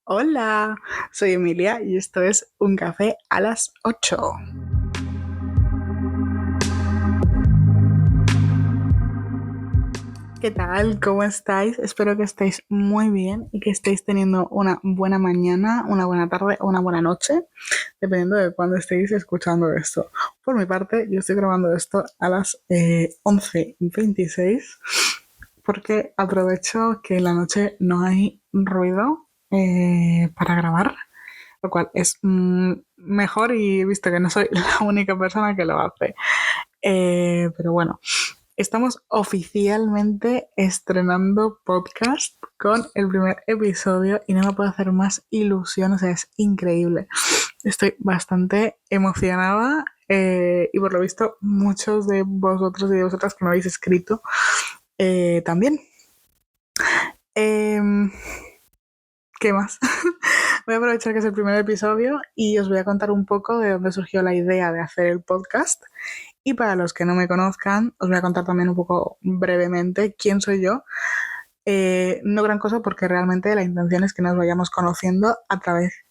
Hola, soy Emilia y esto es Un Café a las 8. ¿Qué tal? ¿Cómo estáis? Espero que estéis muy bien y que estéis teniendo una buena mañana, una buena tarde o una buena noche, dependiendo de cuándo estéis escuchando esto. Por mi parte, yo estoy grabando esto a las 11:26 porque aprovecho que en la noche no hay ruido para grabar, lo cual es mejor y he visto que no soy la única persona que lo hace. Pero bueno, estamos oficialmente estrenando podcast con el primer episodio y no me puedo hacer más ilusión, o sea, es increíble. Estoy bastante emocionada y por lo visto muchos de vosotros y de vosotras que me habéis escrito también. Em, ¿Qué más? Voy a aprovechar que es el primer episodio y os voy a contar un poco de dónde surgió la idea de hacer el podcast. Y para los que no me conozcan, os voy a contar también un poco brevemente quién soy yo. No gran cosa porque realmente la intención es que nos vayamos conociendo a través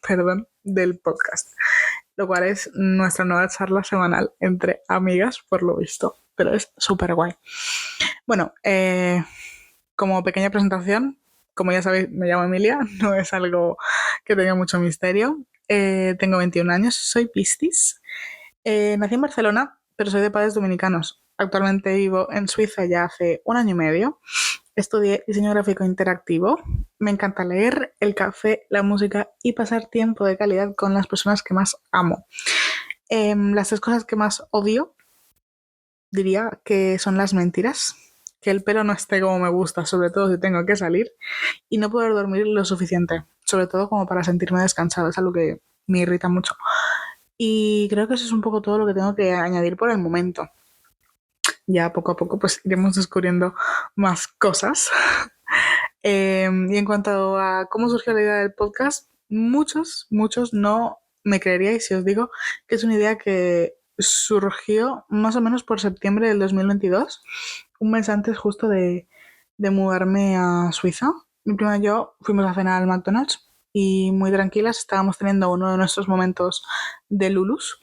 perdón, del podcast, lo cual es nuestra nueva charla semanal entre amigas, por lo visto, pero es súper guay. Bueno, como pequeña presentación, como ya sabéis, me llamo Emilia, no es algo que tenga mucho misterio. Tengo 21 años, soy Piscis. Nací en Barcelona, pero soy de padres dominicanos. Actualmente vivo en Suiza ya hace un año y medio. Estudié diseño gráfico interactivo. Me encanta leer, el café, la música y pasar tiempo de calidad con las personas que más amo. Las tres cosas que más odio diría que son las mentiras, que el pelo no esté como me gusta, sobre todo si tengo que salir, y no poder dormir lo suficiente, sobre todo como para sentirme descansada, es algo que me irrita mucho. Y creo que eso es un poco todo lo que tengo que añadir por el momento. Ya poco a poco pues iremos descubriendo más cosas. Y en cuanto a cómo surgió la idea del podcast, muchos no me creeríais si os digo que es una idea que surgió más o menos por septiembre del 2022, un mes antes justo de mudarme a Suiza. Mi prima y yo fuimos a cenar al McDonald's y muy tranquilas estábamos teniendo uno de nuestros momentos de Lulus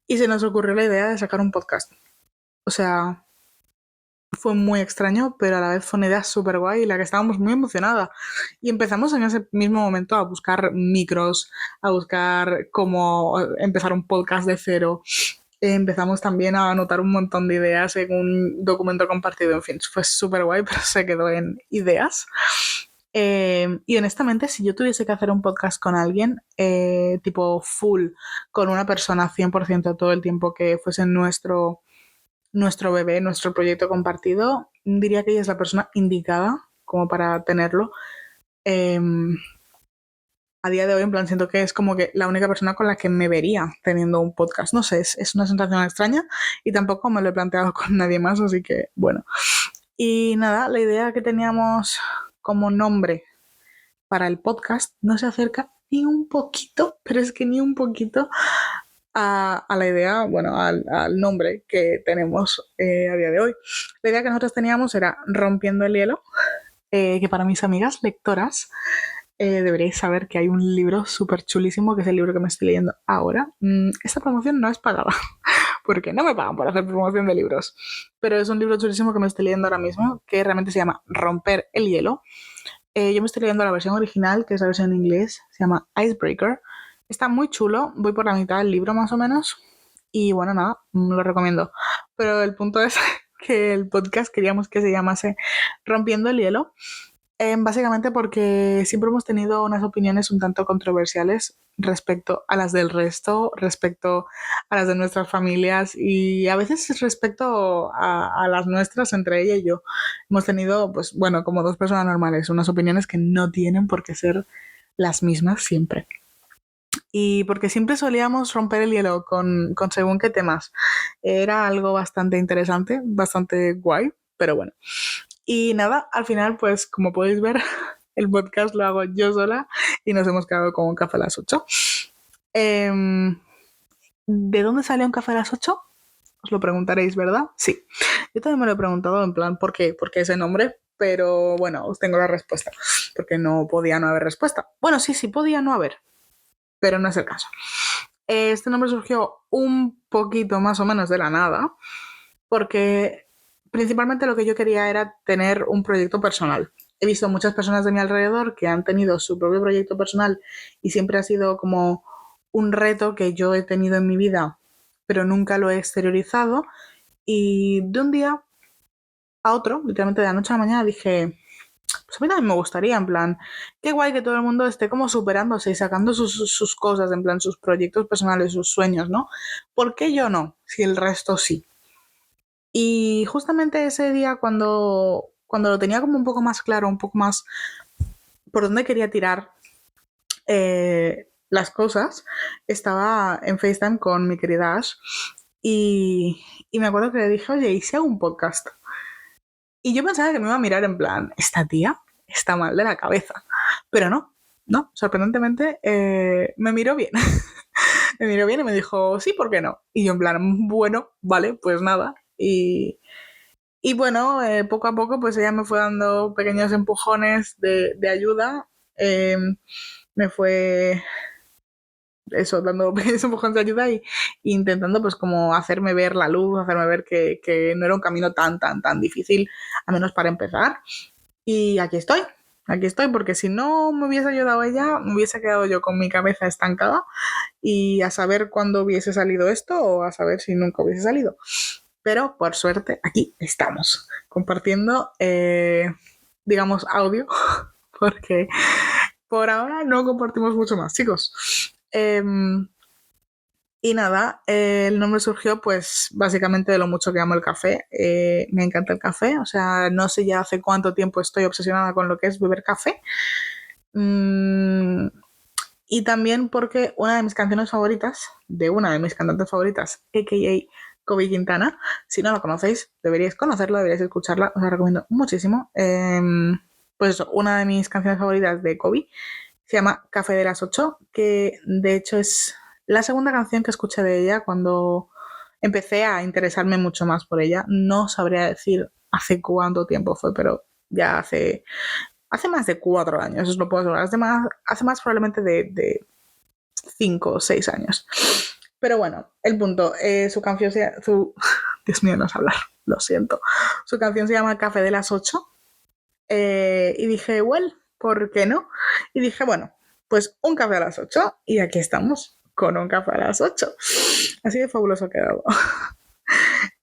y se nos ocurrió la idea de sacar un podcast. O sea, fue muy extraño, pero a la vez fue una idea súper guay y la que estábamos muy emocionada. Y empezamos en ese mismo momento a buscar micros, a buscar cómo empezar un podcast de cero. Empezamos también a anotar un montón de ideas en un documento compartido. En fin, fue súper guay, pero se quedó en ideas. Y honestamente, si yo tuviese que hacer un podcast con alguien, tipo full, con una persona 100% todo el tiempo que fuese nuestro bebé, nuestro proyecto compartido, diría que ella es la persona indicada como para tenerlo. Eh, a día de hoy, en plan, siento que es como que la única persona con la que me vería teniendo un podcast. No sé, es una sensación extraña y tampoco me lo he planteado con nadie más, así que bueno. Y nada, la idea que teníamos como nombre para el podcast no se acerca ni un poquito, pero es que ni un poquito a la idea, bueno, al nombre que tenemos a día de hoy. La idea que nosotros teníamos era Rompiendo el Hielo, que para mis amigas lectoras deberíais saber que hay un libro súper chulísimo, que es el libro que me estoy leyendo ahora. Esta promoción no es pagada, porque no me pagan por hacer promoción de libros, pero es un libro chulísimo que me estoy leyendo ahora mismo, que realmente se llama Romper el Hielo. Yo me estoy leyendo la versión original, que es la versión en inglés, se llama Icebreaker. Está muy chulo, voy por la mitad del libro más o menos. Y bueno, nada, lo recomiendo. Pero el punto es que el podcast queríamos que se llamase Rompiendo el Hielo, básicamente porque siempre hemos tenido unas opiniones un tanto controversiales respecto a las del resto, respecto a las de nuestras familias y a veces respecto a las nuestras entre ella y yo. Hemos tenido, pues bueno, como dos personas normales, unas opiniones que no tienen por qué ser las mismas siempre. Y porque siempre solíamos romper el hielo con según qué temas. Era algo bastante interesante, bastante guay, pero bueno. Y nada, al final, pues como podéis ver, el podcast lo hago yo sola y nos hemos quedado con un café a las 8. ¿De dónde sale un café a las 8? Os lo preguntaréis, ¿verdad? Sí. Yo también me lo he preguntado en plan, ¿por qué? ¿Por qué ese nombre? pero bueno, os tengo la respuesta, porque no podía no haber respuesta. Bueno, sí, podía no haber, pero no es el caso. Este nombre surgió un poquito más o menos de la nada, porque principalmente lo que yo quería era tener un proyecto personal. He visto muchas personas de mi alrededor que han tenido su propio proyecto personal y siempre ha sido como un reto que yo he tenido en mi vida, pero nunca lo he exteriorizado. Y de un día a otro, literalmente de la noche a la mañana, dije, pues a mí también me gustaría, en plan, qué guay que todo el mundo esté como superándose y sacando sus cosas, en plan, sus proyectos personales, sus sueños, ¿no? ¿Por qué yo no? Si el resto sí. Y justamente ese día, cuando lo tenía como un poco más claro, un poco más por dónde quería tirar las cosas, estaba en FaceTime con mi querida Ash y me acuerdo que le dije, oye, ¿y si hago un podcast? Y yo pensaba que me iba a mirar en plan, esta tía está mal de la cabeza. Pero no, sorprendentemente me miró bien. Me miró bien y me dijo, sí, ¿por qué no? Y yo en plan, bueno, vale, pues nada. Y bueno, poco a poco pues ella me fue dando pequeños empujones de ayuda. Eh, Me fue eso, dando pequeños empujones de ayuda y intentando pues como hacerme ver la luz, hacerme ver que no era un camino tan difícil, al menos para empezar. Y aquí estoy, porque si no me hubiese ayudado ella, me hubiese quedado yo con mi cabeza estancada y a saber cuándo hubiese salido esto o a saber si nunca hubiese salido. Pero por suerte aquí estamos, compartiendo, digamos, audio, porque por ahora no compartimos mucho más, chicos. Y nada, el nombre surgió pues básicamente de lo mucho que amo el café. Me encanta el café, o sea, no sé ya hace cuánto tiempo estoy obsesionada con lo que es beber café. Mm, y también porque una de mis canciones favoritas, de una de mis cantantes favoritas, a.k.a. Kobe Quintana, si no la conocéis, deberíais conocerla, deberíais escucharla, os la recomiendo muchísimo. Pues eso, una de mis canciones favoritas de Kobe se llama Café de las 8, que de hecho es la segunda canción que escuché de ella cuando empecé a interesarme mucho más por ella. No sabría decir hace cuánto tiempo fue, pero ya hace más de 4 años, os lo puedo asegurar. Hace más probablemente de 5 o 6 años. Pero bueno, el punto, su canción Dios mío, no sé hablar, lo siento. Su canción se llama Café de las 8 y dije, well, ¿por qué no? Y dije, bueno, pues un café a las 8 y aquí estamos, con un café a las 8. Así de fabuloso ha quedado.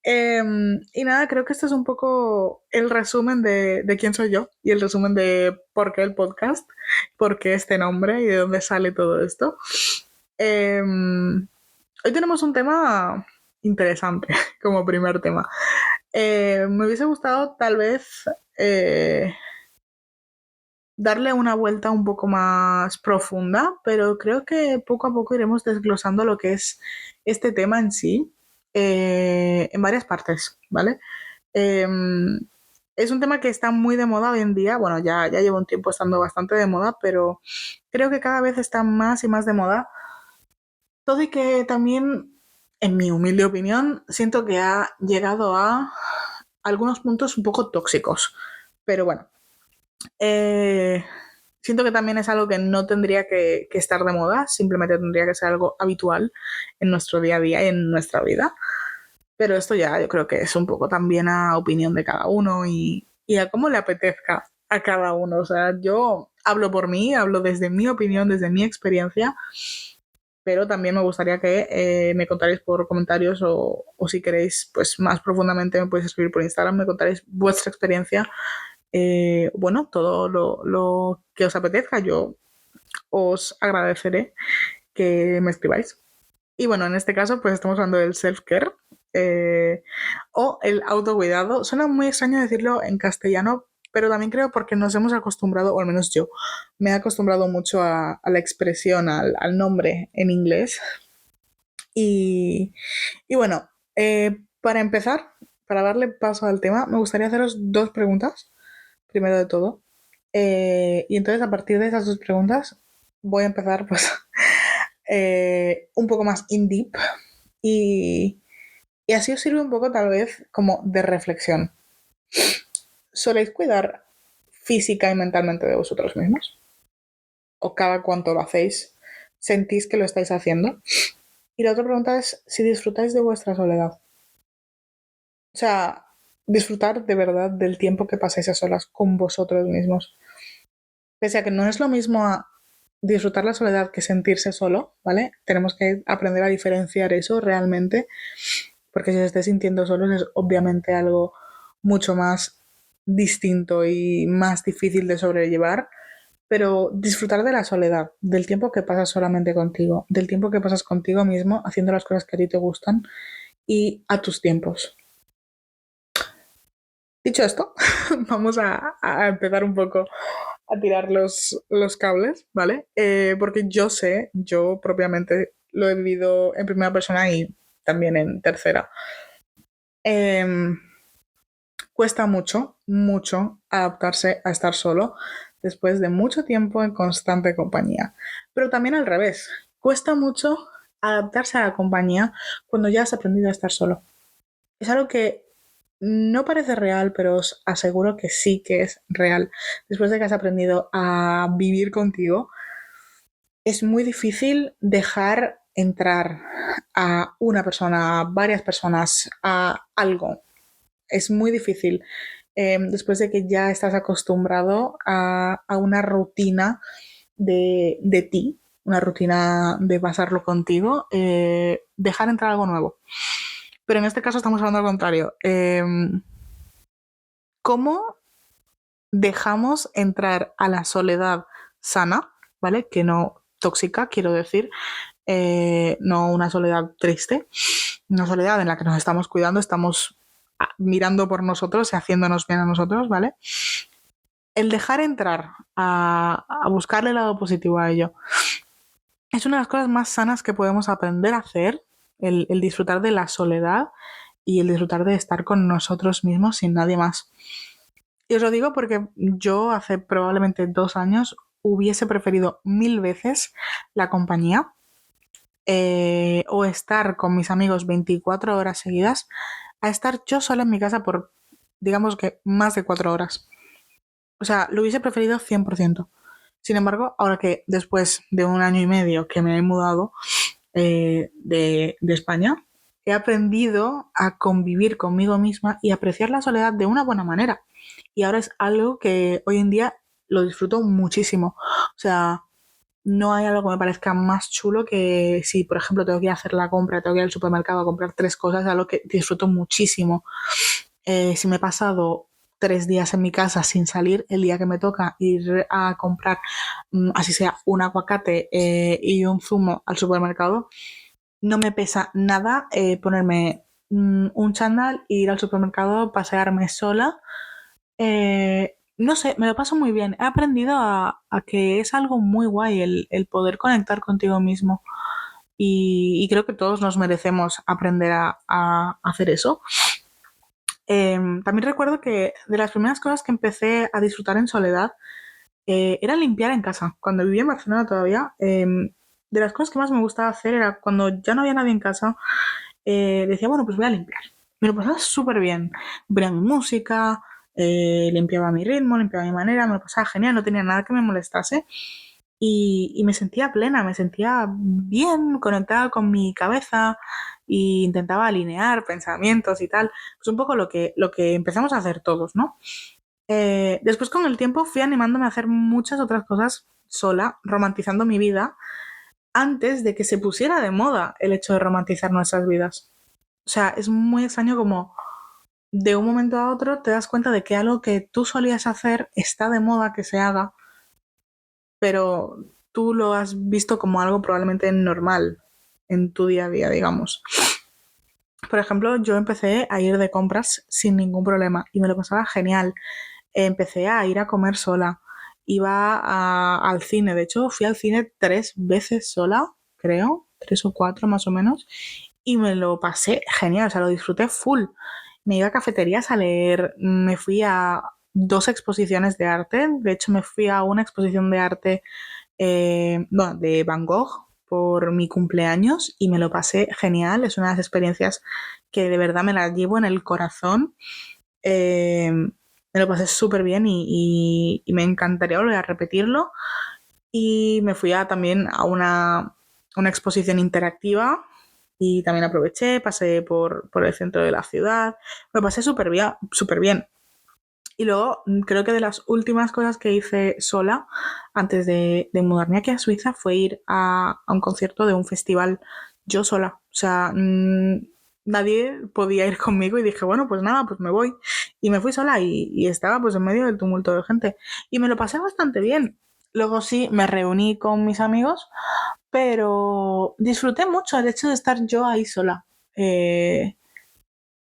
Y nada, creo que este es un poco el resumen de quién soy yo y el resumen de por qué el podcast, por qué este nombre y de dónde sale todo esto. Hoy tenemos un tema interesante como primer tema. Me hubiese gustado tal vez darle una vuelta un poco más profunda, pero creo que poco a poco iremos desglosando lo que es este tema en sí en varias partes, ¿vale? Eh, es un tema que está muy de moda hoy en día, bueno, ya llevo un tiempo estando bastante de moda, pero creo que cada vez está más y más de moda. Todo y que también, en mi humilde opinión, siento que ha llegado a algunos puntos un poco tóxicos. Pero bueno, eh, siento que también es algo que no tendría que estar de moda, simplemente tendría que ser algo habitual en nuestro día a día y en nuestra vida. Pero esto ya yo creo que es un poco también a opinión de cada uno y a cómo le apetezca a cada uno. O sea, yo hablo por mí, hablo desde mi opinión, desde mi experiencia, pero también me gustaría que me contaréis por comentarios o si queréis pues más profundamente me podéis escribir por Instagram, me contaréis vuestra experiencia, bueno, todo lo que os apetezca, yo os agradeceré que me escribáis. Y bueno, en este caso pues estamos hablando del self-care o el autocuidado. Suena muy extraño decirlo en castellano, pero también creo porque nos hemos acostumbrado, o al menos yo, me he acostumbrado mucho a la expresión, al nombre en inglés. Y, y bueno, para empezar, para darle paso al tema, me gustaría haceros dos preguntas, primero de todo. Y entonces a partir de esas dos preguntas voy a empezar pues un poco más in deep y, y así os sirve un poco tal vez como de reflexión. ¿Soléis cuidar física y mentalmente de vosotros mismos? ¿O cada cuánto lo hacéis? ¿Sentís que lo estáis haciendo? Y la otra pregunta es si disfrutáis de vuestra soledad. O sea, disfrutar de verdad del tiempo que pasáis a solas con vosotros mismos. Pese a que no es lo mismo a disfrutar la soledad que sentirse solo, ¿vale? Tenemos que aprender a diferenciar eso realmente, porque si os estáis sintiendo solos es obviamente algo mucho más distinto y más difícil de sobrellevar, pero disfrutar de la soledad, del tiempo que pasas solamente contigo, del tiempo que pasas contigo mismo haciendo las cosas que a ti te gustan y a tus tiempos. Dicho esto, vamos a empezar un poco a tirar los cables, ¿vale? Porque yo propiamente lo he vivido en primera persona y también en tercera. Em, Cuesta mucho, mucho adaptarse a estar solo después de mucho tiempo en constante compañía. Pero también al revés, cuesta mucho adaptarse a la compañía cuando ya has aprendido a estar solo. Es algo que no parece real, pero os aseguro que sí que es real. Después de que has aprendido a vivir contigo, es muy difícil dejar entrar a una persona, a varias personas, a algo. Es muy difícil. Después de que ya estás acostumbrado a una rutina de ti, una rutina de pasarlo contigo, dejar entrar algo nuevo. Pero en este caso estamos hablando al contrario. ¿Cómo dejamos entrar a la soledad sana, ¿vale? Que no tóxica, quiero decir, no una soledad triste, una soledad en la que nos estamos cuidando, estamos mirando por nosotros y haciéndonos bien a nosotros, ¿vale? El dejar entrar a buscarle el lado positivo a ello es una de las cosas más sanas que podemos aprender a hacer, el disfrutar de la soledad y el disfrutar de estar con nosotros mismos sin nadie más. Y os lo digo porque yo hace probablemente 2 años hubiese preferido 1000 veces la compañía o estar con mis amigos 24 horas seguidas a estar yo sola en mi casa por, digamos que, más de 4 horas. O sea, lo hubiese preferido 100%. Sin embargo, ahora que después de 1 año y medio que me he mudado de España, he aprendido a convivir conmigo misma y apreciar la soledad de una buena manera. Y ahora es algo que hoy en día lo disfruto muchísimo. O sea, no hay algo que me parezca más chulo que si, por ejemplo, tengo que ir a hacer la compra, tengo que ir al supermercado a comprar 3 cosas, es algo que disfruto muchísimo. Si me he pasado 3 días en mi casa sin salir, el día que me toca ir a comprar, así sea, un aguacate y un zumo al supermercado, no me pesa nada ponerme un chándal, ir al supermercado, pasearme sola. No sé, me lo paso muy bien. He aprendido a que es algo muy guay el poder conectar contigo mismo. Y creo que todos nos merecemos aprender a hacer eso. También recuerdo que de las primeras cosas que empecé a disfrutar en soledad era limpiar en casa. Cuando vivía en Barcelona todavía, de las cosas que más me gustaba hacer era cuando ya no había nadie en casa, decía, bueno, pues voy a limpiar. Me lo pasaba súper bien. Ponía mi música, limpiaba a mi ritmo, limpiaba a mi manera, me lo pasaba genial, no tenía nada que me molestase. Y me sentía plena, me sentía bien, conectada con mi cabeza e intentaba alinear pensamientos y tal. Pues un poco lo que empezamos a hacer todos, ¿no? Después con el tiempo fui animándome a hacer muchas otras cosas sola, romantizando mi vida, antes de que se pusiera de moda el hecho de romantizar nuestras vidas. O sea, es muy extraño como de un momento a otro te das cuenta de que algo que tú solías hacer está de moda que se haga, pero tú lo has visto como algo probablemente normal en tu día a día, digamos. Por ejemplo, yo empecé a ir de compras sin ningún problema y me lo pasaba genial. Empecé a ir a comer sola. Iba al cine. De hecho, fui al cine 3 veces sola, creo. 3 o 4 más o menos. Y me lo pasé genial. O sea, lo disfruté full. Me iba a cafeterías a leer. Me fui a 2 exposiciones de arte. De hecho, me fui a una exposición de arte bueno, de Van Gogh por mi cumpleaños y me lo pasé genial. Es una de las experiencias que de verdad me las llevo en el corazón. Eh, me lo pasé súper bien y me encantaría volver a repetirlo. Y me fui también a una exposición interactiva y también aproveché, pasé por el centro de la ciudad, me lo pasé súper bien, súper bien. Y luego creo que de las últimas cosas que hice sola antes de mudarme aquí a Suiza fue ir a un concierto de un festival yo sola. O sea, nadie podía ir conmigo y dije, bueno, pues nada, pues me voy. Y me fui sola y estaba pues en medio del tumulto de gente. Y me lo pasé bastante bien. Luego sí, me reuní con mis amigos, pero disfruté mucho el hecho de estar yo ahí sola.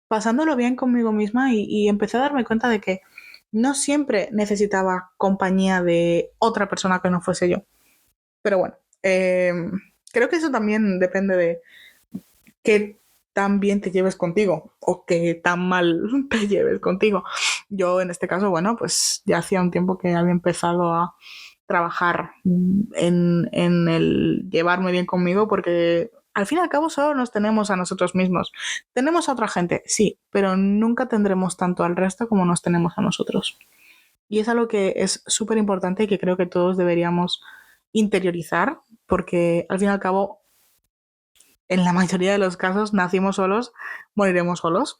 Pasándolo bien conmigo misma y empecé a darme cuenta de que no siempre necesitaba compañía de otra persona que no fuese yo. Pero bueno, creo que eso también depende de qué tan bien te lleves contigo o qué tan mal te lleves contigo. Yo en este caso, bueno, pues ya hacía un tiempo que había empezado a trabajar en el llevarme bien conmigo porque al fin y al cabo solo nos tenemos a nosotros mismos. Tenemos a otra gente, sí, pero nunca tendremos tanto al resto como nos tenemos a nosotros. Y es algo que es súper importante y que creo que todos deberíamos interiorizar porque al fin y al cabo en la mayoría de los casos nacimos solos, moriremos solos.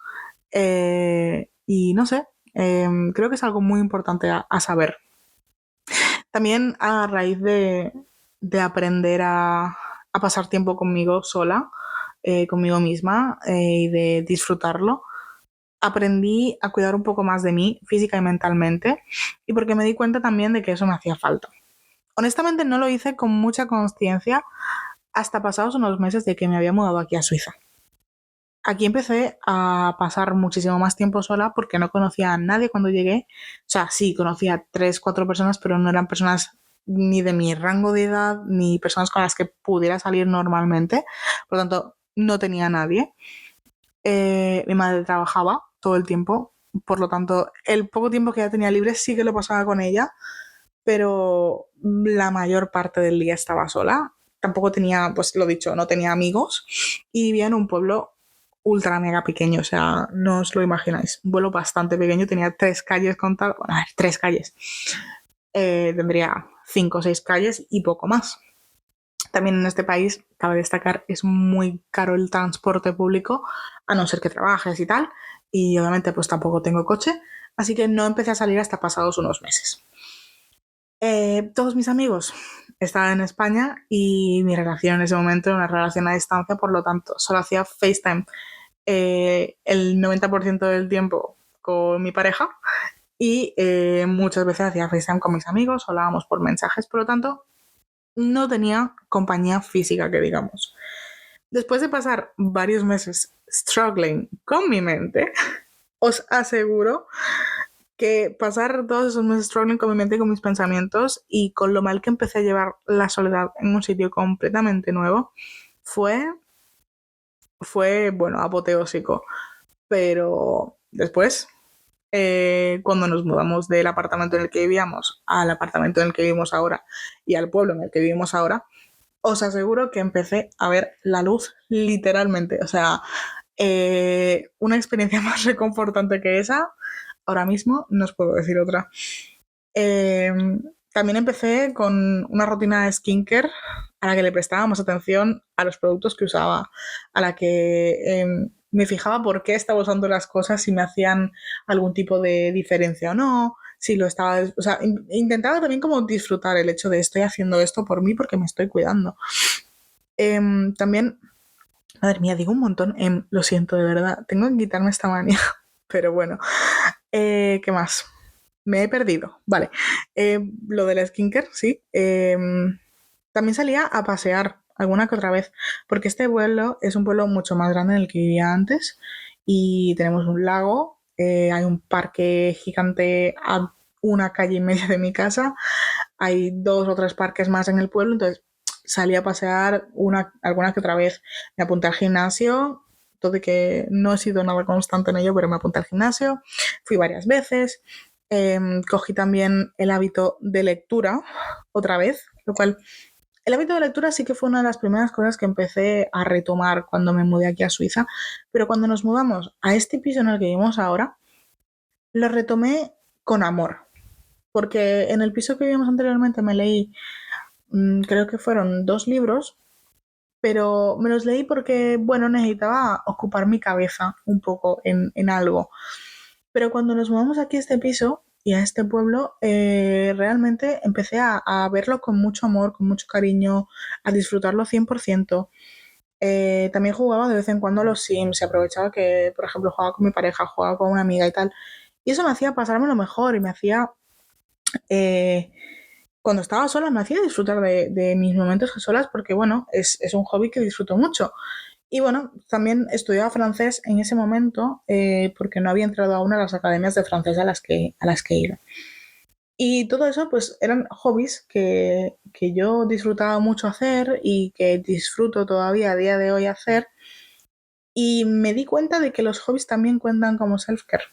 Y no sé, creo que es algo muy importante a saber. También a raíz de aprender a pasar tiempo conmigo sola, conmigo misma y de disfrutarlo, aprendí a cuidar un poco más de mí física y mentalmente y porque me di cuenta también de que eso me hacía falta. Honestamente no lo hice con mucha conciencia hasta pasados unos meses de que me había mudado aquí a Suiza. Aquí empecé a pasar muchísimo más tiempo sola porque no conocía a nadie cuando llegué. O sea, sí, conocía a 3, 4 personas, pero no eran personas ni de mi rango de edad, ni personas con las que pudiera salir normalmente. Por lo tanto, no tenía a nadie. Mi madre trabajaba todo el tiempo. Por lo tanto, el poco tiempo que ya tenía libre sí que lo pasaba con ella, pero la mayor parte del día estaba sola. Tampoco tenía, pues lo dicho, no tenía amigos y vivía en un pueblo ultra mega pequeño, o sea, no os lo imagináis. Un pueblo bastante pequeño, tenía 3 calles contadas, bueno, a ver, 3 calles. Tendría 5 o 6 calles y poco más. También en este país, cabe destacar, es muy caro el transporte público, a no ser que trabajes y tal, y obviamente pues tampoco tengo coche, así que no empecé a salir hasta pasados unos meses. Todos mis amigos estaban en España y mi relación en ese momento era una relación a distancia, por lo tanto solo hacía FaceTime el 90% del tiempo con mi pareja y muchas veces hacía FaceTime con mis amigos, hablábamos por mensajes, por lo tanto no tenía compañía física que digamos. Después de pasar varios meses struggling con mi mente, os aseguro que pasar todos esos meses struggling con mi mente y con mis pensamientos y con lo mal que empecé a llevar la soledad en un sitio completamente nuevo fue, bueno, apoteósico. Pero después, cuando nos mudamos del apartamento en el que vivíamos al apartamento en el que vivimos ahora y al pueblo en el que vivimos ahora, os aseguro que empecé a ver la luz literalmente. O sea, una experiencia más reconfortante que esa, ahora mismo no os puedo decir otra. Eh, También empecé con una rutina de skincare a la que le prestaba más atención a los productos que usaba, a la que me fijaba por qué estaba usando las cosas, si me hacían algún tipo de diferencia o no, si lo estaba, o sea, intentaba también como disfrutar el hecho de estoy haciendo esto por mí porque me estoy cuidando. También, madre mía, digo un montón, lo siento de verdad, tengo que quitarme esta manía, pero bueno, ¿qué más? Me he perdido. Vale. Lo de la skincare, sí. También salía a pasear alguna que otra vez, porque este pueblo es un pueblo mucho más grande en el que vivía antes y tenemos un lago, hay un parque gigante a una calle y media de mi casa, hay 2 o 3 parques más en el pueblo, entonces salí a pasear alguna que otra vez. Me apunté al gimnasio, todo de que no he sido nada constante en ello, pero me apunté al gimnasio, fui varias veces, cogí también el hábito de lectura otra vez, lo cual el hábito de lectura sí que fue una de las primeras cosas que empecé a retomar cuando me mudé aquí a Suiza, pero cuando nos mudamos a este piso en el que vivimos ahora, lo retomé con amor. Porque en el piso que vivimos anteriormente me leí, creo que fueron 2 libros, pero me los leí porque, bueno, necesitaba ocupar mi cabeza un poco en algo. Pero cuando nos mudamos aquí a este piso y a este pueblo, realmente empecé a verlo con mucho amor, con mucho cariño, a disfrutarlo 100%. También jugaba de vez en cuando a los Sims, se aprovechaba que, por ejemplo, jugaba con mi pareja, jugaba con una amiga y tal. Y eso me hacía pasarme lo mejor y me hacía, eh, cuando estaba sola, me hacía disfrutar de mis momentos a solas porque, bueno, es un hobby que disfruto mucho. Y bueno, también estudiaba francés en ese momento porque no había entrado aún a las academias de francés a las que iba. Y todo eso, pues eran hobbies que yo disfrutaba mucho hacer y que disfruto todavía a día de hoy hacer. Y me di cuenta de que los hobbies también cuentan como self-care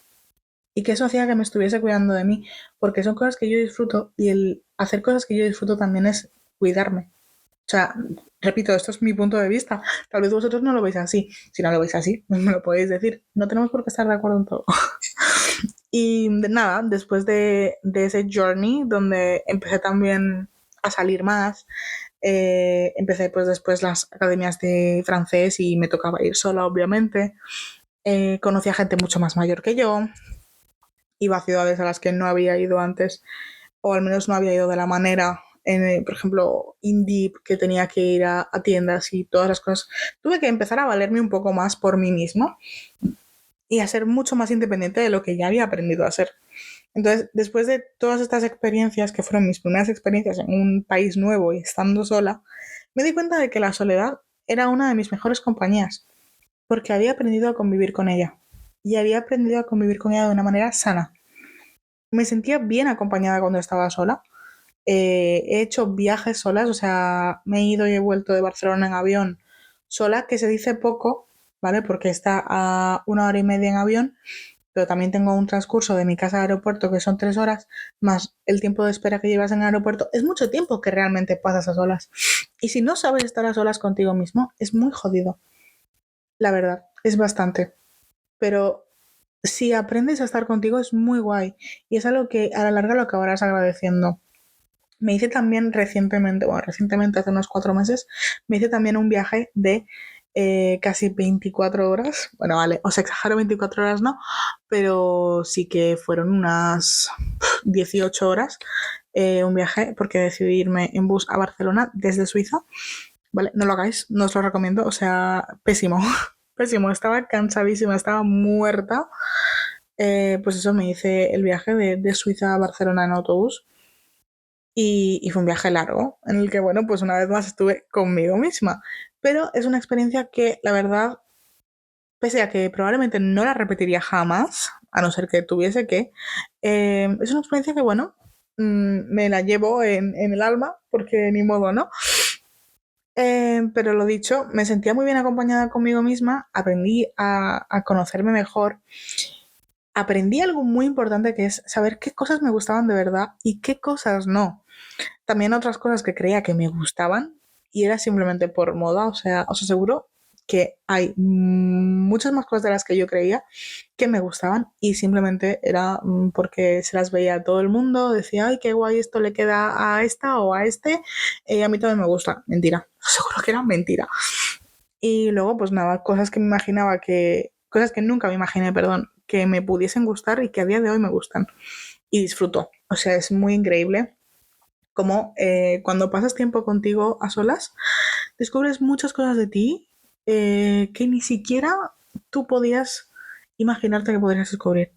y que eso hacía que me estuviese cuidando de mí, porque son cosas que yo disfruto y el hacer cosas que yo disfruto también es cuidarme. O sea, repito, esto es mi punto de vista. Tal vez vosotros no lo veis así. Si no lo veis así, me lo podéis decir. No tenemos por qué estar de acuerdo en todo. Y nada, después de ese journey, donde empecé también a salir más, empecé pues después las academias de francés y me tocaba ir sola, obviamente. Conocí a gente mucho más mayor que yo, iba a ciudades a las que no había ido antes, o al menos no había ido de la manera, por ejemplo, indie, que tenía que ir a tiendas y todas las cosas. Tuve que empezar a valerme un poco más por mí misma y a ser mucho más independiente de lo que ya había aprendido a ser. Entonces, después de todas estas experiencias, que fueron mis primeras experiencias en un país nuevo y estando sola, me di cuenta de que la soledad era una de mis mejores compañías, porque había aprendido a convivir con ella y había aprendido a convivir con ella de una manera sana. Me sentía bien acompañada cuando estaba sola. He hecho viajes solas, o sea, me he ido y he vuelto de Barcelona en avión sola, que se dice poco, ¿vale? Porque está a 1 hora y media en avión, pero también tengo un transcurso de mi casa al aeropuerto que son 3 horas, más el tiempo de espera que llevas en el aeropuerto. Es mucho tiempo que realmente pasas a solas. Y si no sabes estar a solas contigo mismo, es muy jodido. La verdad, es bastante. Pero si aprendes a estar contigo es muy guay. Y es algo que a la larga lo acabarás agradeciendo. Me hice también recientemente, bueno, recientemente hace unos 4 meses, me hice también un viaje de casi 24 horas. Bueno, vale, os exagero, 24 horas no, pero sí que fueron unas 18 horas. Un viaje porque decidí irme en bus a Barcelona desde Suiza. Vale, no lo hagáis, no os lo recomiendo, o sea, pésimo, pésimo, estaba cansadísima, estaba muerta. Pues eso, me hice el viaje de Suiza a Barcelona en autobús y fue un viaje largo en el que, bueno, pues una vez más estuve conmigo misma. Pero es una experiencia que, la verdad, pese a que probablemente no la repetiría jamás, a no ser que tuviese que, es una experiencia que, bueno, me la llevo en el alma, porque ni modo, ¿no? Pero lo dicho, me sentía muy bien acompañada conmigo misma, aprendí a conocerme mejor, aprendí algo muy importante que es saber qué cosas me gustaban de verdad y qué cosas no. También otras cosas que creía que me gustaban y era simplemente por moda, o sea, os aseguro que hay muchas más cosas de las que yo creía que me gustaban y simplemente era porque se las veía a todo el mundo, decía, ay, qué guay, esto le queda a esta o a este, a mí también me gusta. Mentira, seguro que era mentira. Y luego, pues nada, cosas que me imaginaba cosas que nunca me imaginé, perdón, que me pudiesen gustar y que a día de hoy me gustan. Y disfruto. O sea, es muy increíble como cuando pasas tiempo contigo a solas, descubres muchas cosas de ti que ni siquiera tú podías imaginarte que podrías descubrir.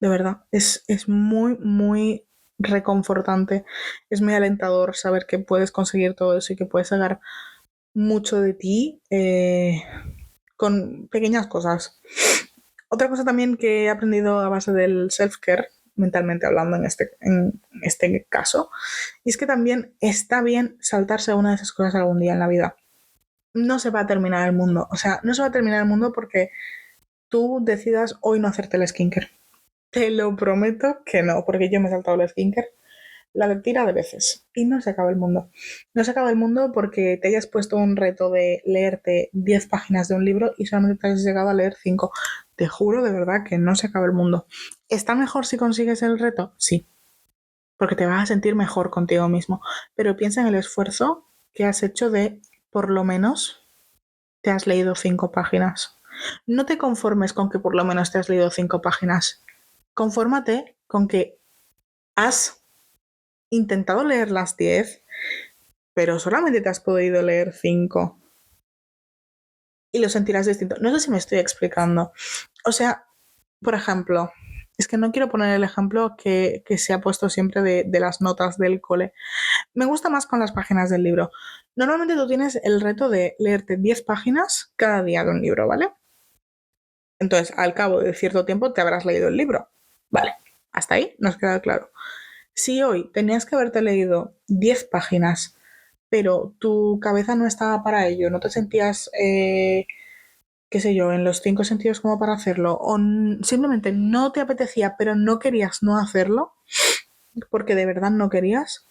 De verdad, es muy, muy reconfortante, es muy alentador saber que puedes conseguir todo eso y que puedes sacar mucho de ti con pequeñas cosas. Otra cosa también que he aprendido a base del self-care, mentalmente hablando en este caso, y es que también está bien saltarse una de esas cosas algún día en la vida. No se va a terminar el mundo, o sea, no se va a terminar el mundo porque tú decidas hoy no hacerte el skincare. Te lo prometo que no, porque yo me he saltado el skincare la tira de veces y no se acaba el mundo. No se acaba el mundo porque te hayas puesto un reto de leerte 10 páginas de un libro y solamente te has llegado a leer 5. Te juro de verdad que no se acaba el mundo. ¿Está mejor si consigues el reto? Sí, porque te vas a sentir mejor contigo mismo. Pero piensa en el esfuerzo que has hecho de, por lo menos, te has leído 5 páginas. No te conformes con que por lo menos te has leído 5 páginas. Confórmate con que has intentado leer las 10, pero solamente te has podido leer 5. Y lo sentirás distinto. No sé si me estoy explicando. O sea, por ejemplo, es que no quiero poner el ejemplo que se ha puesto siempre de las notas del cole. Me gusta más con las páginas del libro. Normalmente tú tienes el reto de leerte 10 páginas cada día de un libro, ¿vale? Entonces, al cabo de cierto tiempo te habrás leído el libro. Vale, hasta ahí nos queda claro. Si hoy tenías que haberte leído 10 páginas, pero tu cabeza no estaba para ello, no te sentías, qué sé yo, en los 5 sentidos como para hacerlo, o simplemente no te apetecía, pero no querías no hacerlo, porque de verdad no querías,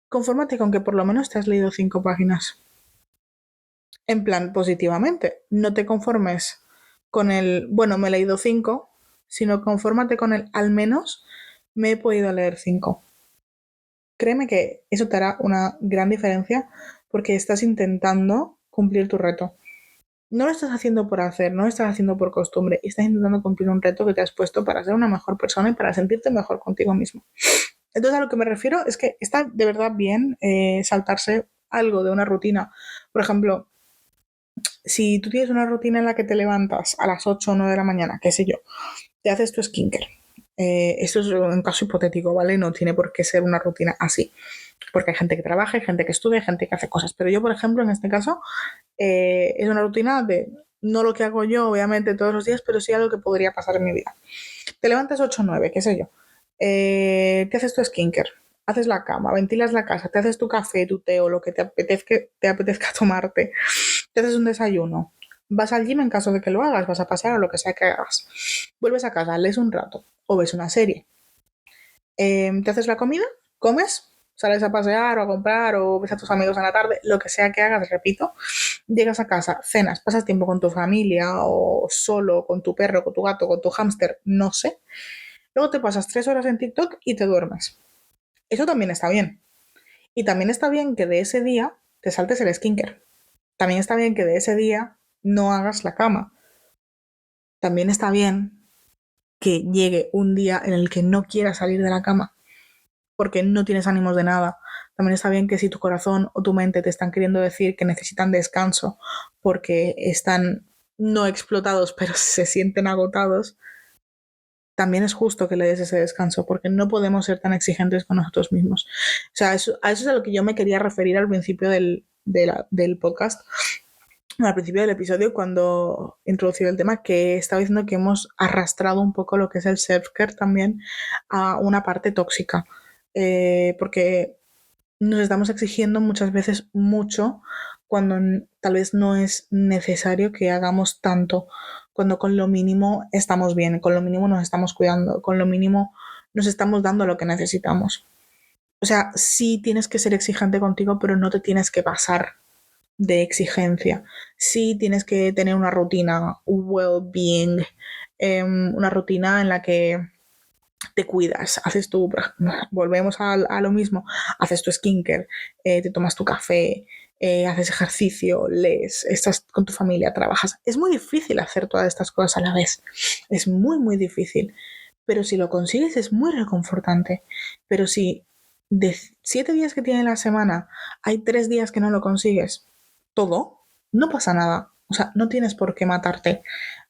confórmate con que por lo menos te has leído 5 páginas. En plan, positivamente. No te conformes con el, bueno, me he leído 5, sino confórmate con el, al menos me he podido leer 5. Créeme que eso te hará una gran diferencia porque estás intentando cumplir tu reto. No lo estás haciendo por hacer, no lo estás haciendo por costumbre, estás intentando cumplir un reto que te has puesto para ser una mejor persona y para sentirte mejor contigo mismo. Entonces a lo que me refiero es que está de verdad bien saltarse algo de una rutina. Por ejemplo, si tú tienes una rutina en la que te levantas a las 8 o 9 de la mañana, qué sé yo, te haces tu skincare. Esto es un caso hipotético, ¿vale? No tiene por qué ser una rutina así. Porque hay gente que trabaja, hay gente que estudia, hay gente que hace cosas. Pero yo, por ejemplo, en este caso, es una rutina de no lo que hago yo, obviamente, todos los días, pero sí algo que podría pasar en mi vida. Te levantas 8 o 9, qué sé yo. Te haces tu skincare, haces la cama, ventilas la casa, te haces tu café, tu té o lo que te apetezca tomarte, te haces un desayuno, vas al gym en caso de que lo hagas, vas a pasear o lo que sea que hagas, vuelves a casa, lees un rato o ves una serie, te haces la comida, comes, sales a pasear o a comprar o ves a tus amigos en la tarde, lo que sea que hagas, repito, llegas a casa, cenas, pasas tiempo con tu familia o solo, con tu perro, con tu gato, con tu hámster, no sé. Luego te pasas 3 horas en TikTok y te duermes. Eso también está bien. Y también está bien que de ese día te saltes el skincare. También está bien que de ese día no hagas la cama. También está bien que llegue un día en el que no quieras salir de la cama porque no tienes ánimos de nada. También está bien que si tu corazón o tu mente te están queriendo decir que necesitan descanso porque están no explotados pero se sienten agotados, también es justo que le des ese descanso, porque no podemos ser tan exigentes con nosotros mismos. O sea, a eso es a lo que yo me quería referir al principio del podcast, al principio del episodio, cuando introducí el tema, que estaba diciendo que hemos arrastrado un poco lo que es el self-care también a una parte tóxica, porque nos estamos exigiendo muchas veces mucho cuando tal vez no es necesario que hagamos tanto, cuando con lo mínimo estamos bien, con lo mínimo nos estamos cuidando, con lo mínimo nos estamos dando lo que necesitamos. O sea, sí tienes que ser exigente contigo, pero no te tienes que pasar de exigencia. Sí tienes que tener una rutina, well-being, una rutina en la que te cuidas, haces tu, volvemos a lo mismo, haces tu skincare, te tomas tu café, haces ejercicio, lees, estás con tu familia, trabajas. Es muy difícil hacer todas estas cosas a la vez. Es muy, muy difícil. Pero si lo consigues es muy reconfortante. Pero si de 7 días que tiene la semana hay 3 días que no lo consigues, todo, no pasa nada. O sea, no tienes por qué matarte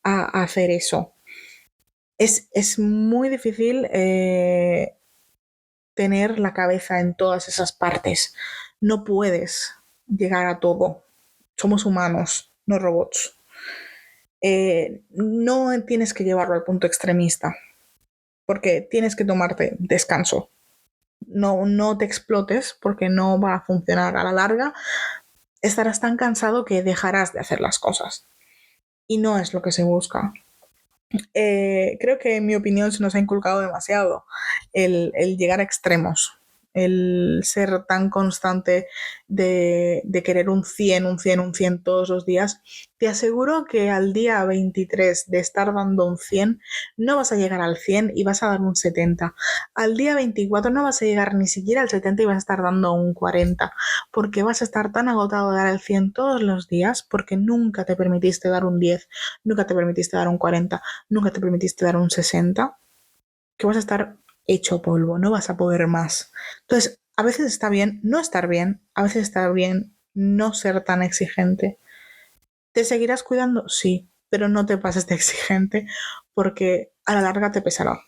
a hacer eso. Es muy difícil tener la cabeza en todas esas partes. No puedes llegar a todo. Somos humanos, no robots. No tienes que llevarlo al punto extremista, porque tienes que tomarte descanso. No te explotes porque no va a funcionar a la larga. Estarás tan cansado que dejarás de hacer las cosas. Y no es lo que se busca. Creo que en mi opinión se nos ha inculcado demasiado el llegar a extremos. el ser tan constante de querer un 100, un 100, un 100 todos los días, te aseguro que al día 23 de estar dando un 100 no vas a llegar al 100 y vas a dar un 70. Al día 24 no vas a llegar ni siquiera al 70 y vas a estar dando un 40, porque vas a estar tan agotado de dar el 100 todos los días porque nunca te permitiste dar un 10, nunca te permitiste dar un 40, nunca te permitiste dar un 60, que vas a estar hecho polvo, no vas a poder más. Entonces, a veces está bien no estar bien, a veces está bien no ser tan exigente. ¿Te seguirás cuidando? Sí, pero no te pases de exigente porque a la larga te pesará.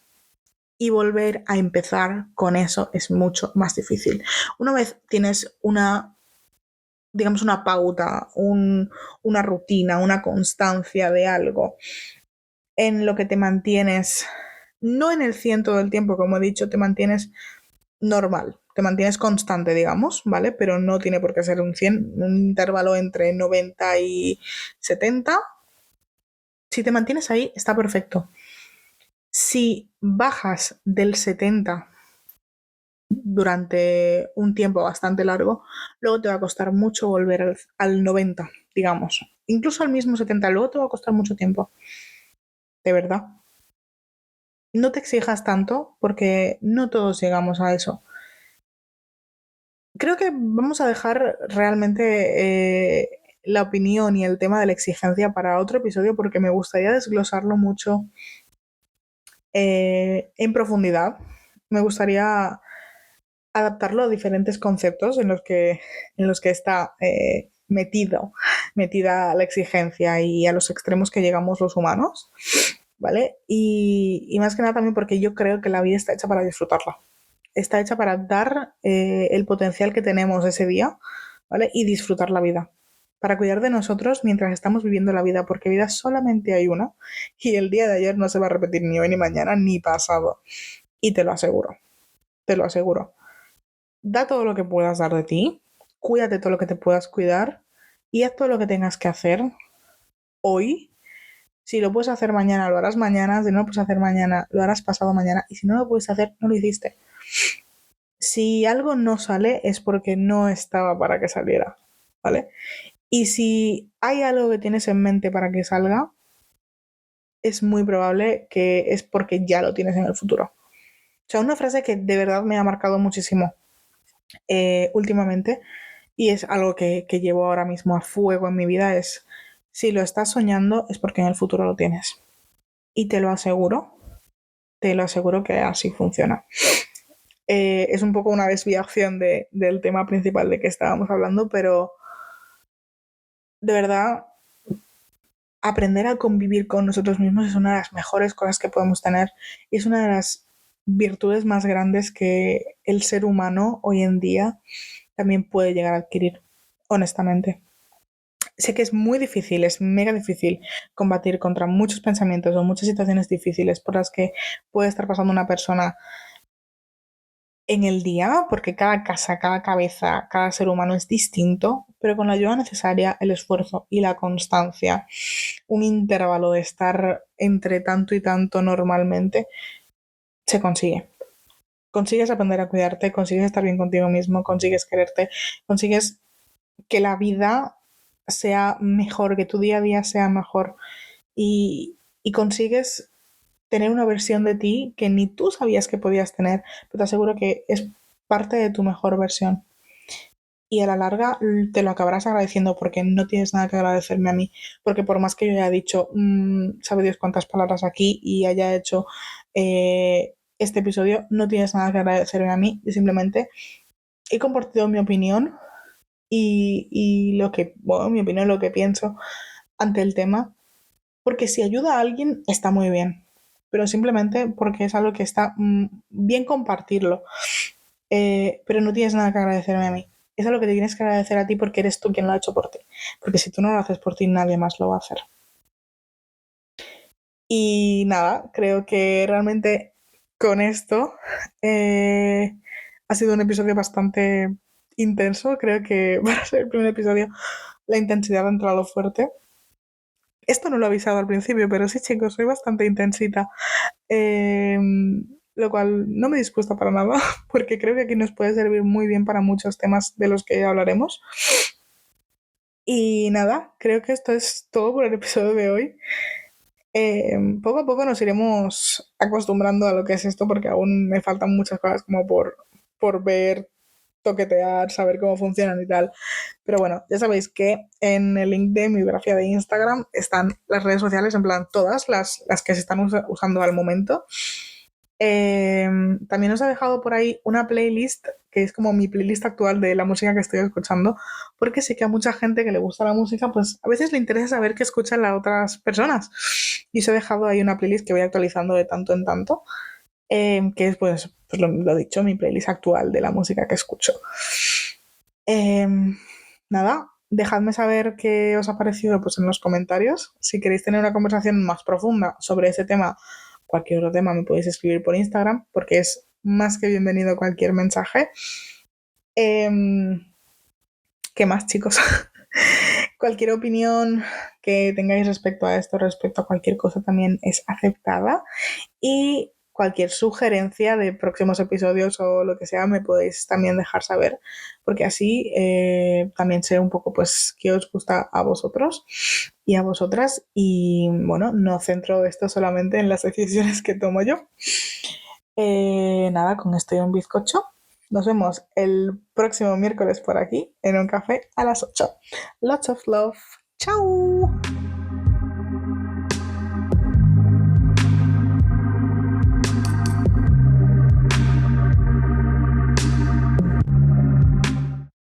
Y volver a empezar con eso es mucho más difícil. Una vez tienes una, digamos, una pauta, una rutina, una constancia de algo en lo que te mantienes, no en el 100 todo el tiempo, como he dicho, te mantienes normal, te mantienes constante, digamos, ¿vale? Pero no tiene por qué ser un 100, un intervalo entre 90 y 70. Si te mantienes ahí, está perfecto. Si bajas del 70 durante un tiempo bastante largo, luego te va a costar mucho volver al 90, digamos. Incluso al mismo 70, luego te va a costar mucho tiempo. De verdad. No te exijas tanto porque no todos llegamos a eso. Creo que vamos a dejar realmente la opinión y el tema de la exigencia para otro episodio porque me gustaría desglosarlo mucho en profundidad. Me gustaría adaptarlo a diferentes conceptos en los que está metida la exigencia y a los extremos que llegamos los humanos, ¿vale? Y más que nada también porque yo creo que la vida está hecha para disfrutarla. Está hecha para dar el potencial que tenemos ese día, ¿vale? Y disfrutar la vida. Para cuidar de nosotros mientras estamos viviendo la vida, porque vida solamente hay una y el día de ayer no se va a repetir ni hoy, ni mañana, ni pasado. Y te lo aseguro, te lo aseguro. Da todo lo que puedas dar de ti, cuídate todo lo que te puedas cuidar y haz todo lo que tengas que hacer hoy. Si lo puedes hacer mañana, lo harás mañana. Si no lo puedes hacer mañana, lo harás pasado mañana. Y si no lo puedes hacer, no lo hiciste. Si algo no sale es porque no estaba para que saliera, ¿vale? Y si hay algo que tienes en mente para que salga, es muy probable que es porque ya lo tienes en el futuro. O sea, una frase que de verdad me ha marcado muchísimo últimamente y es algo que llevo ahora mismo a fuego en mi vida es, si lo estás soñando es porque en el futuro lo tienes. Y te lo aseguro que así funciona. Es un poco una desviación del tema principal de que estábamos hablando, pero de verdad, aprender a convivir con nosotros mismos es una de las mejores cosas que podemos tener y es una de las virtudes más grandes que el ser humano hoy en día también puede llegar a adquirir, honestamente. Sé que es muy difícil, es mega difícil combatir contra muchos pensamientos o muchas situaciones difíciles por las que puede estar pasando una persona en el día, porque cada casa, cada cabeza, cada ser humano es distinto, pero con la ayuda necesaria, el esfuerzo y la constancia, un intervalo de estar entre tanto y tanto normalmente, se consigue. Consigues aprender a cuidarte, consigues estar bien contigo mismo, consigues quererte, consigues que la vida sea mejor, que tu día a día sea mejor y consigues tener una versión de ti que ni tú sabías que podías tener, pero te aseguro que es parte de tu mejor versión. Y a la larga te lo acabarás agradeciendo porque no tienes nada que agradecerme a mí. Porque por más que yo haya dicho, sabe Dios cuántas palabras aquí y haya hecho este episodio, no tienes nada que agradecerme a mí. Yo simplemente he compartido mi opinión y lo que, bueno, mi opinión, lo que pienso ante el tema. Porque si ayuda a alguien, está muy bien. Pero simplemente porque es algo que está bien compartirlo. Pero no tienes nada que agradecerme a mí. Es algo que te tienes que agradecer a ti porque eres tú quien lo ha hecho por ti. Porque si tú no lo haces por ti, nadie más lo va a hacer. Y nada, creo que realmente con esto ha sido un episodio bastante intenso. Creo que para ser el primer episodio la intensidad ha entrado fuerte. Esto no lo he avisado al principio, pero sí, chicos, soy bastante intensita. Eh, lo cual no me disgusta para nada, porque creo que aquí nos puede servir muy bien para muchos temas de los que hablaremos. Y nada, creo que esto es todo por el episodio de hoy. Poco a poco nos iremos acostumbrando a lo que es esto, porque aún me faltan muchas cosas como por ver, toquetear, saber cómo funcionan y tal. Pero bueno, ya sabéis que en el link de mi biografía de Instagram están las redes sociales, en plan todas las que se están usando al momento. Eh, También os he dejado por ahí una playlist que es como mi playlist actual de la música que estoy escuchando, porque sé que a mucha gente que le gusta la música, pues a veces le interesa saber qué escuchan las otras personas. Y os he dejado ahí una playlist que voy actualizando de tanto en tanto, que es pues lo dicho, mi playlist actual de la música que escucho. Eh, Nada, dejadme saber qué os ha parecido pues, en los comentarios. Si queréis tener una conversación más profunda sobre ese tema, cualquier otro tema, me podéis escribir por Instagram, porque es más que bienvenido cualquier mensaje. Eh, ¿Qué más, chicos? Cualquier opinión que tengáis respecto a esto, respecto a cualquier cosa, también es aceptada. Y cualquier sugerencia de próximos episodios o lo que sea, me podéis también dejar saber, porque así también sé un poco pues qué os gusta a vosotros y a vosotras. Y bueno, no centro esto solamente en las decisiones que tomo yo. Nada, con esto y un bizcocho. Nos vemos el próximo miércoles por aquí en un café a las 8. Lots of love. ¡Chao!